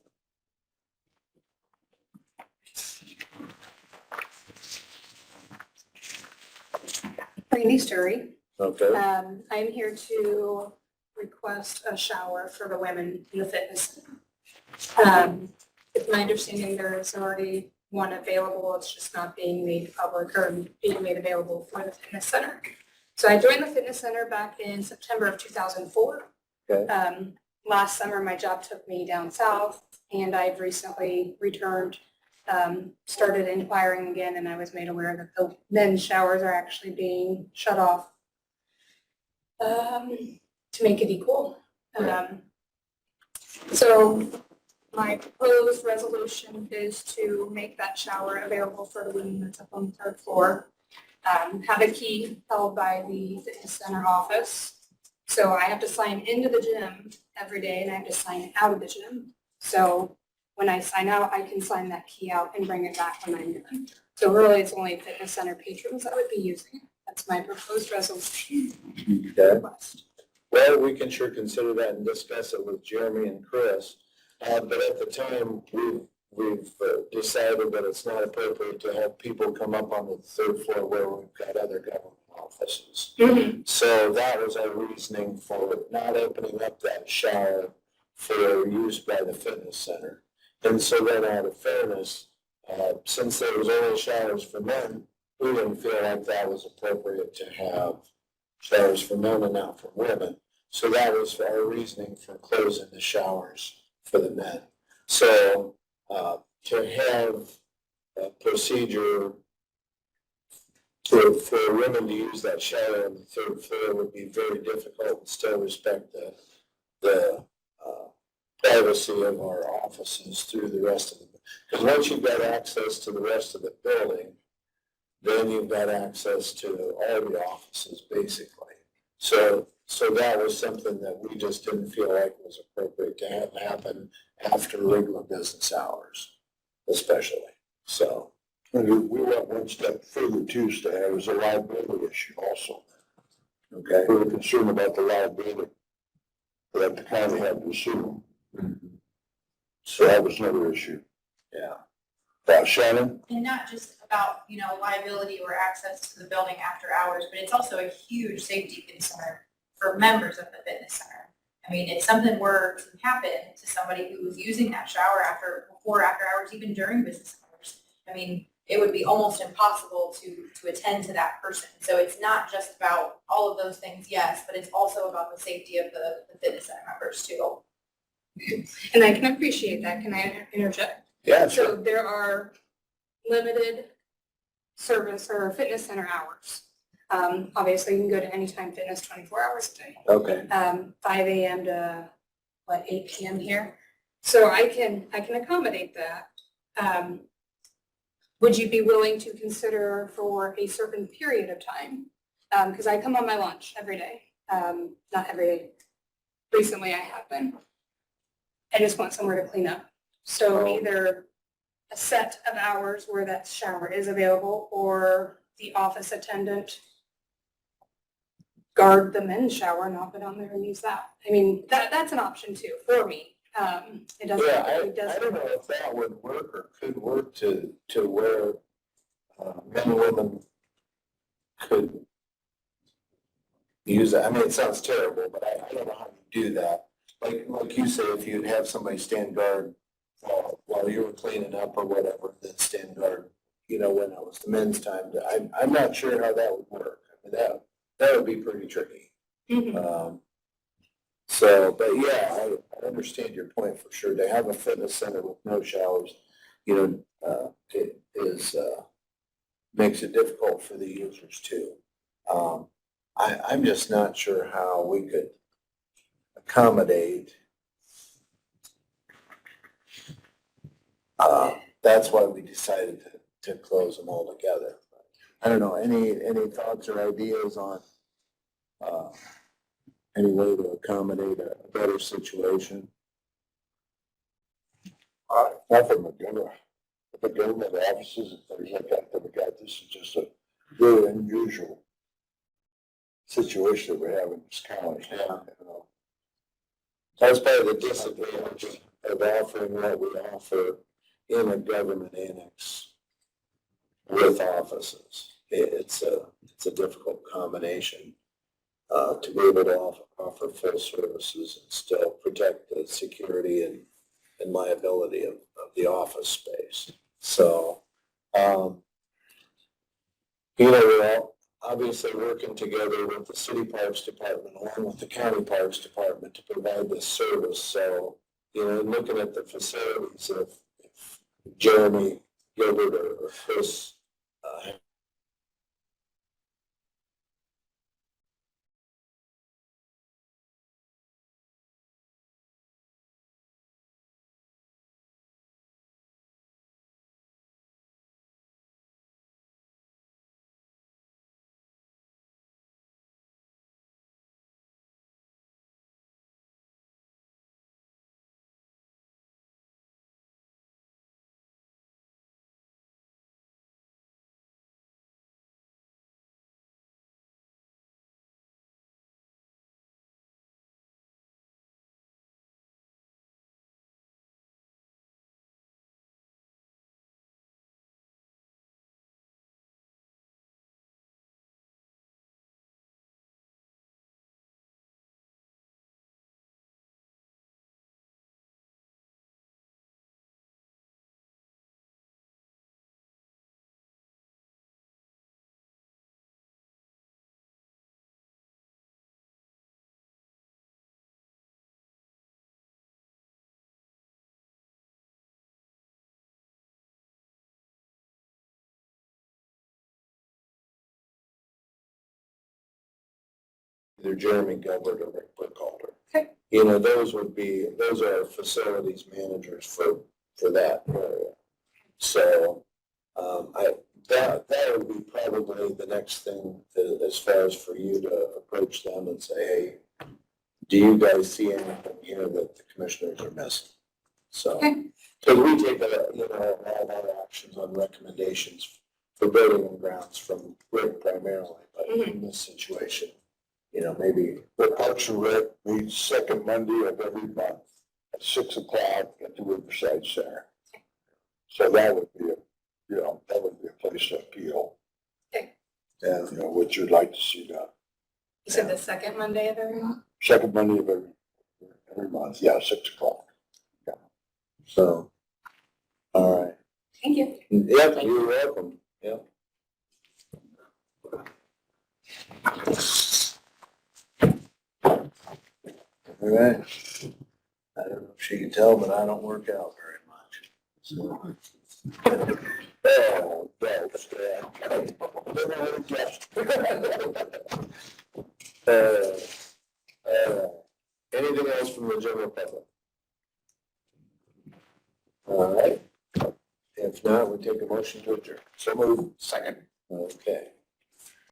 Randy Sturry. Okay, I'm here to request a shower for the women in the fitness center. It's my understanding there is already one available, it's just not being made public or being made available for the fitness center. So I joined the fitness center back in September of 2004. okay, Last summer, my job took me down south, and I've recently returned, started inquiring again, and I was made aware that the men's showers are actually being shut off to make it equal. So my proposed resolution is to make that shower available for the women that's up on the third floor. Have a key held by the fitness center office. So I have to sign into the gym every day and I have to sign out of the gym. So when I sign out, I can sign that key out and bring it back when I'm done. So really, it's only fitness center patrons that would be using it. That's my proposed resolution okay. request. Well, we can sure consider that and discuss it with Jeremy and Chris. But at the time, we've decided that it's not appropriate to have people come up on the third floor where we've got other government offices. So that was our reasoning for not opening up that shower for use by the fitness center. And so then out of fairness, since there was only showers for men, we didn't feel like that was appropriate to have showers for men and not for women. So that was our reasoning for closing the showers for the men. So, to have a procedure for women to use that shower on the third floor would be very difficult and still respect the privacy of our offices through the rest of the, because once you've got access to the rest of the building, then you've got access to all the offices, basically. So that was something that we just didn't feel like was appropriate to have happen after regular business hours, especially, so. And we went one step further too, Stan, it was a liability issue also. Okay. We were concerned about the liability that the county had to assume. So that was another issue. Yeah. Shannon? And not just about, liability or access to the building after hours, but it's also a huge safety concern for members of the fitness center. I mean, if something were to happen to somebody who was using that shower before, after hours, even during business hours, I mean, it would be almost impossible to attend to that person. So it's not just about all of those things, yes, but it's also about the safety of the fitness center members too. And I can appreciate that. Can I interject? Yeah, So there are limited service or fitness center hours. Obviously, you can go to Anytime Fitness 24 hours a day. Okay. 5 a.m. to 8 p.m. here. So I can accommodate that. Would you be willing to consider for a certain period of time? Because I come on my lunch every day. Not every day. Recently I have been. I just want somewhere to clean up. So either a set of hours where that shower is available, or the office attendant guard the men's shower, knock it on there and use that. I mean, that's an option too, for me. It doesn't. Yeah, I it doesn't. don't know if that would work or could work to where men and women could use it. I mean, it sounds terrible, but I don't know how you do that. Like you say, if you'd have somebody stand guard while you were cleaning up or whatever, then stand guard, when it was the men's time. I'm not sure how that would work. I mean, that would be pretty tricky. Mhm. But yeah, I understand your point for sure. To have a fitness center with no showers, it is, makes it difficult for the users too. I'm just not sure how we could accommodate. That's why we decided to close them all together. I don't know, any thoughts or ideas on, any way to accommodate a better situation? Nothing, the government offices and things like that we got, this is just a very unusual situation that we have in this county. Yeah. That's probably the disadvantage of offering what we offer in a government annex with offices. It's a difficult combination to be able to offer full services and still protect the security and liability of the office space. So, we're all obviously working together with the city parks department along with the county parks department to provide this service. So, looking at the facilities, if Jeremy, Gilbert, or Chris either Jeremy Gilbert or Rick Burkhalter. Okay. You know, those are facilities managers for that area. So, that would be probably the next thing as far as for you to approach them and say, hey, do you guys see anything here that the commissioners are missing? So, Okay. because we take all our actions on recommendations for building and grounds from Rick primarily, but in this situation, maybe. The Parks and Rec meets second Monday of every month at 6 o'clock at the Riverside Center. So that would be a place to appeal. Okay. And, what you'd like to see done. You said the second Monday of every month? Second Monday of every month, 6 o'clock. So, all right. Thank you. Yep, you're welcome. Yep. All right. I don't know if she can tell, but I don't work out very much. So. Oh, that's anything else from the general public? All right. If not, we take a motion to adjourn. So move. Second. Okay.